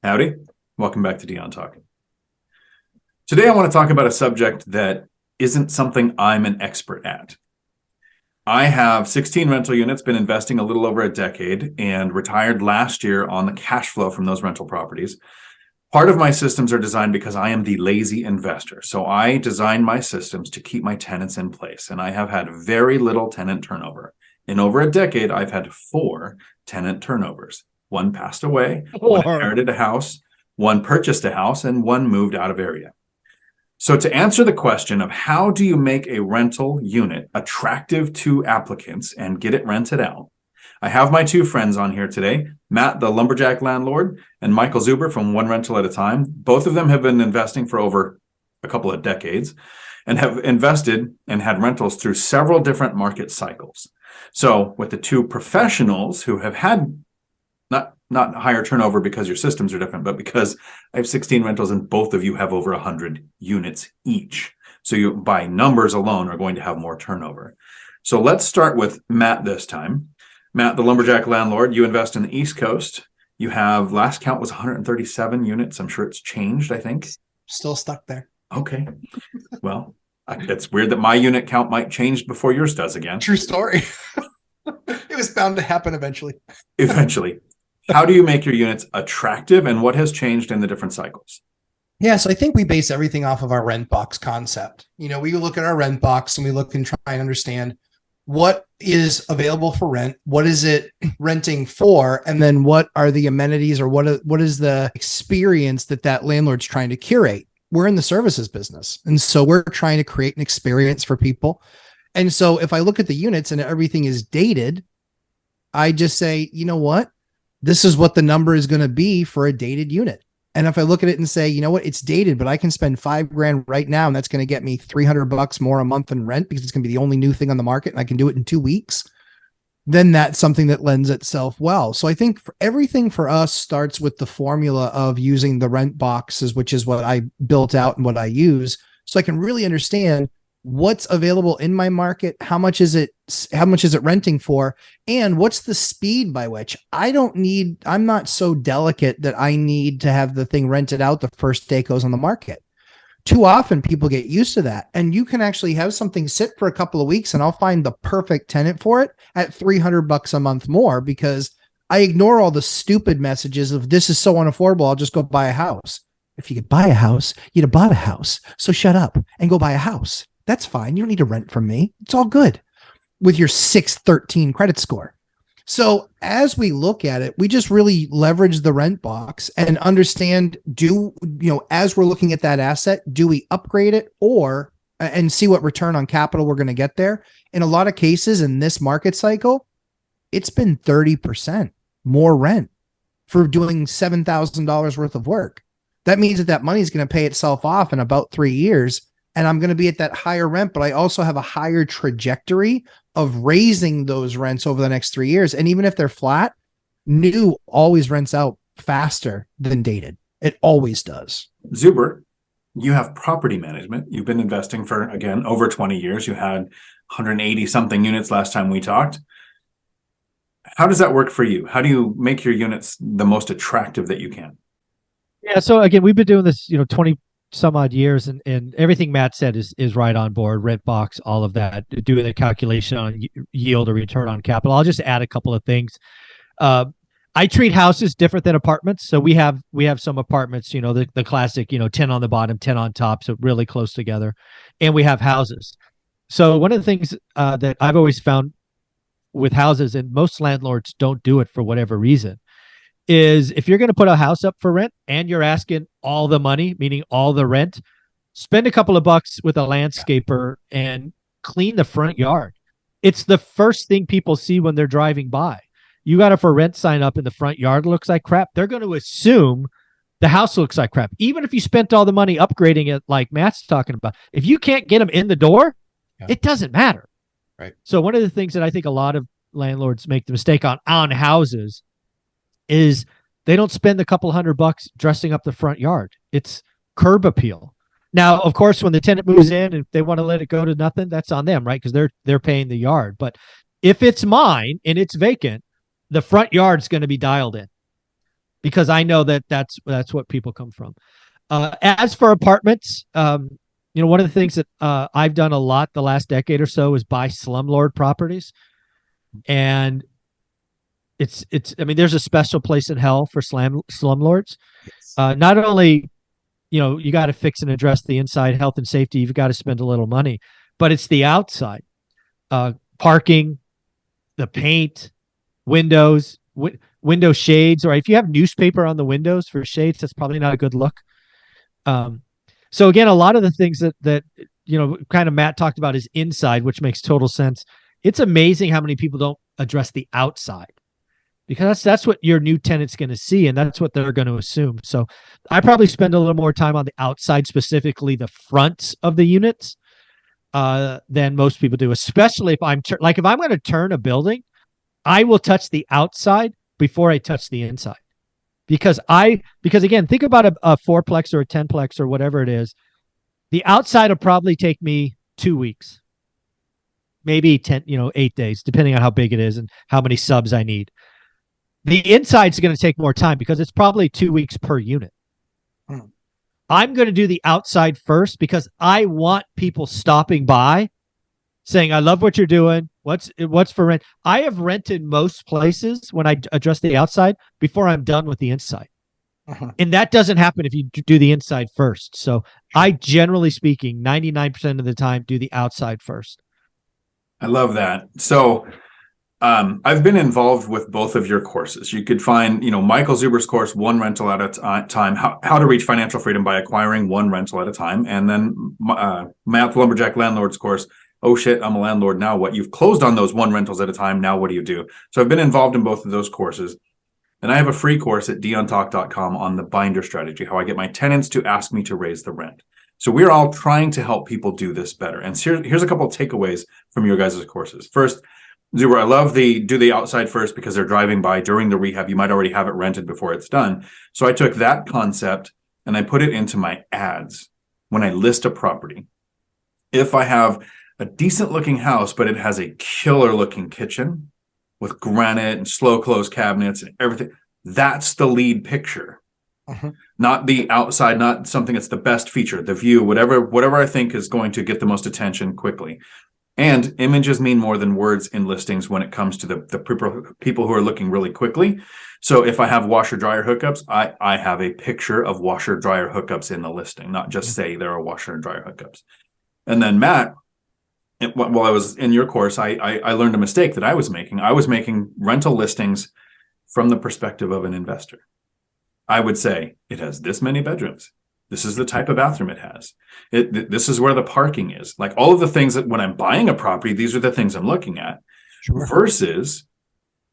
Howdy. Welcome back to Dion Talk. Today I want to talk about a subject that isn't something I'm an expert at. I have 16 rental units, been investing a little over a decade, and retired last year on the cash flow from those rental properties. Part of my systems are designed because I am the lazy investor. So I design my systems to keep my tenants in place, and I have had very little tenant turnover. In over a decade, I've had 4 tenant turnovers. One passed away, one inherited a house, one purchased a house, and one moved out of area. So to answer the question of how do you make a rental unit attractive to applicants and get it rented out, I have my 2 friends on here today, Matt, the lumberjack landlord, and Michael Zuber from One Rental at a Time. Both of them have been investing for over a couple of decades and have invested and had rentals through several different market cycles. So with the 2 professionals who have had not higher turnover because your systems are different, but because I have 16 rentals and both of you have over 100 units each. So you, by numbers alone, are going to have more turnover. So let's start with Matt this time. Matt, the lumberjack landlord, you invest in the East Coast. You have, last count was 137 units. I'm sure it's changed, I think. Still stuck there. Okay. Well, it's weird that my unit count might change before yours does again. True story. It was bound to happen eventually. Eventually. How do you make your units attractive, and what has changed in the different cycles? Yeah, so I think we base everything off of our rent box concept. You know, we look at our rent box and we look and try and understand what is available for rent, what is it renting for, and then what are the amenities or what is the experience that landlord's trying to curate. We're in the services business, and so we're trying to create an experience for people. And so if I look at the units and everything is dated, I just say, you know what? This is what the number is going to be for a dated unit. And if I look at it and say, you know what, it's dated, but I can spend $5,000 right now, and that's going to get me $300 more a month in rent because it's going to be the only new thing on the market, and I can do it in 2 weeks. Then that's something that lends itself well. So I think everything for us starts with the formula of using the rent boxes, which is what I built out and what I use. So I can really understand what's available in my market, how much is it renting for, and what's the speed by which I'm not so delicate that I need to have the thing rented out the first day it goes on the market. Too often people get used to that, and you can actually have something sit for a couple of weeks and I'll find the perfect tenant for it at $300 a month more because I ignore all the stupid messages of this is so unaffordable, I'll just go buy a house. If you could buy a house, you'd have bought a house. So shut up and go buy a house. That's fine. You don't need to rent from me. It's all good with your 613 credit score. So as we look at it, we just really leverage the rent box and understand, as we're looking at that asset, do we upgrade it and see what return on capital we're going to get there? In a lot of cases in this market cycle, it's been 30% more rent for doing $7,000 worth of work. That means that money is going to pay itself off in about 3 years. And I'm going to be at that higher rent, but I also have a higher trajectory of raising those rents over the next 3 years. And even if they're flat, new always rents out faster than dated. It always does. Zuber, you have property management. You've been investing for, again, over 20 years. You had 180 something units last time we talked. How does that work for you? How do you make your units the most attractive that you can? Yeah. So again, we've been doing this, 20 some odd years, and everything Matt said is right on board. Rent box, all of that, doing the calculation on yield or return on capital. I'll just add a couple of things. I treat houses different than apartments. So we have some apartments, the classic, 10 on the bottom, 10 on top, so really close together. And we have houses. So one of the things that I've always found with houses, and most landlords don't do it for whatever reason, is if you're going to put a house up for rent and you're asking all the money, meaning all the rent, spend a couple of bucks with a landscaper and clean the front yard. It's the first thing people see when they're driving by. You got a for rent sign up in the front yard, looks like crap. They're going to assume the house looks like crap. Even if you spent all the money upgrading it like Matt's talking about, if you can't get them in the door, it doesn't matter. Right. So one of the things that I think a lot of landlords make the mistake on houses is they don't spend a couple $100 dressing up the front yard. It's curb appeal. Now, of course, when the tenant moves in and if they want to let it go to nothing, that's on them, right? Because they're paying the yard. But if it's mine and it's vacant, the front yard's going to be dialed in. because I know that that's what people come from. As for apartments, one of the things that I've done a lot the last decade or so is buy slumlord properties, and I mean, there's a special place in hell for slumlords. Not only, you got to fix and address the inside health and safety, you've got to spend a little money, but it's the outside, parking, the paint, windows, window shades, or if you have newspaper on the windows for shades, that's probably not a good look. So again, a lot of the things that kind of Matt talked about is inside, which makes total sense. It's amazing how many people don't address the outside, because that's what your new tenant's going to see, and that's what they're going to assume. So I probably spend a little more time on the outside, specifically the fronts of the units, than most people do, especially if I'm if I'm going to turn a building, I will touch the outside before I touch the inside. Because again, think about a fourplex or a 10plex or whatever it is. The outside will probably take me 2 weeks, maybe 8 days, depending on how big it is and how many subs I need. The inside's going to take more time because it's probably 2 weeks per unit. I'm going to do the outside first because I want people stopping by saying, I love what you're doing. What's for rent? I have rented most places when I address the outside before I'm done with the inside. And that doesn't happen if you do the inside first. So I, generally speaking, 99% of the time do the outside first. I love that. So I've been involved with both of your courses. You could find, Michael Zuber's course, One Rental at a Time, how to reach financial freedom by acquiring one rental at a time. And then Matt the Lumberjack Landlord's course, oh shit, I'm a landlord, now what? You've closed on those one rentals at a time, now what do you do? So I've been involved in both of those courses. And I have a free course at DionTalk.com on the binder strategy, how I get my tenants to ask me to raise the rent. So we're all trying to help people do this better. And here's a couple of takeaways from your guys' courses. First, Zuber, I love do the outside first because they're driving by during the rehab. You might already have it rented before it's done. So I took that concept and I put it into my ads when I list a property. If I have a decent looking house, but it has a killer looking kitchen with granite and slow close cabinets and everything, that's the lead picture. Not the outside, not something that's the best feature, the view, whatever I think is going to get the most attention quickly. And images mean more than words in listings when it comes to the people who are looking really quickly. So if I have washer dryer hookups, I have a picture of washer dryer hookups in the listing, not just say there are washer and dryer hookups. And then Matt, while I was in your course, I learned a mistake that I was making. I was making rental listings from the perspective of an investor. I would say it has this many bedrooms. This is the type of bathroom it has. This is where the parking is. Like all of the things that when I'm buying a property, these are the things I'm looking at. Sure. Versus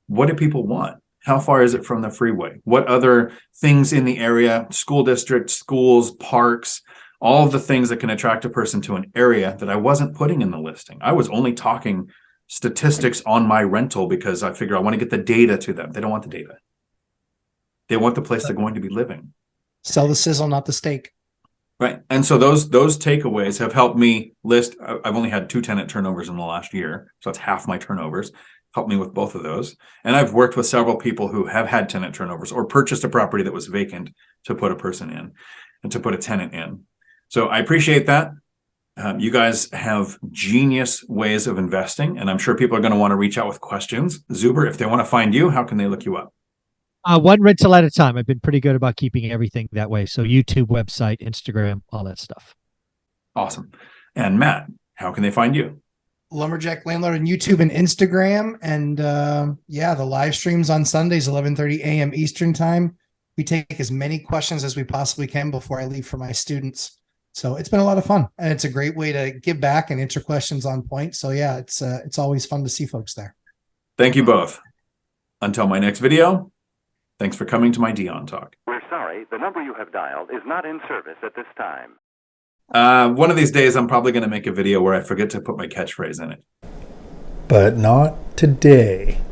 what do people want? How far is it from the freeway? What other things in the area, school district, schools, parks, all of the things that can attract a person to an area that I wasn't putting in the listing. I was only talking statistics on my rental because I figure I want to get the data to them. They don't want the data. They want the place they're going to be living. Sell the sizzle, not the steak. Right. And so those takeaways have helped me list. I've only had 2 tenant turnovers in the last year. So that's half my turnovers. Helped me with both of those. And I've worked with several people who have had tenant turnovers or purchased a property that was vacant to put a person in and to put a tenant in. So I appreciate that. You guys have genius ways of investing, and I'm sure people are going to want to reach out with questions. Zuber, if they want to find you, how can they look you up? One rental at a time. I've been pretty good about keeping everything that way. So YouTube, website, Instagram, all that stuff. Awesome. And Matt, how can they find you? Lumberjack Landlord on YouTube and Instagram. And the live streams on Sundays, 11:30 a.m. Eastern time. We take as many questions as we possibly can before I leave for my students. So it's been a lot of fun, and it's a great way to give back and answer questions on point. So yeah, it's always fun to see folks there. Thank you both. Until my next video, thanks for coming to my Dion Talk. We're sorry, the number you have dialed is not in service at this time. One of these days, I'm probably going to make a video where I forget to put my catchphrase in it. But not today.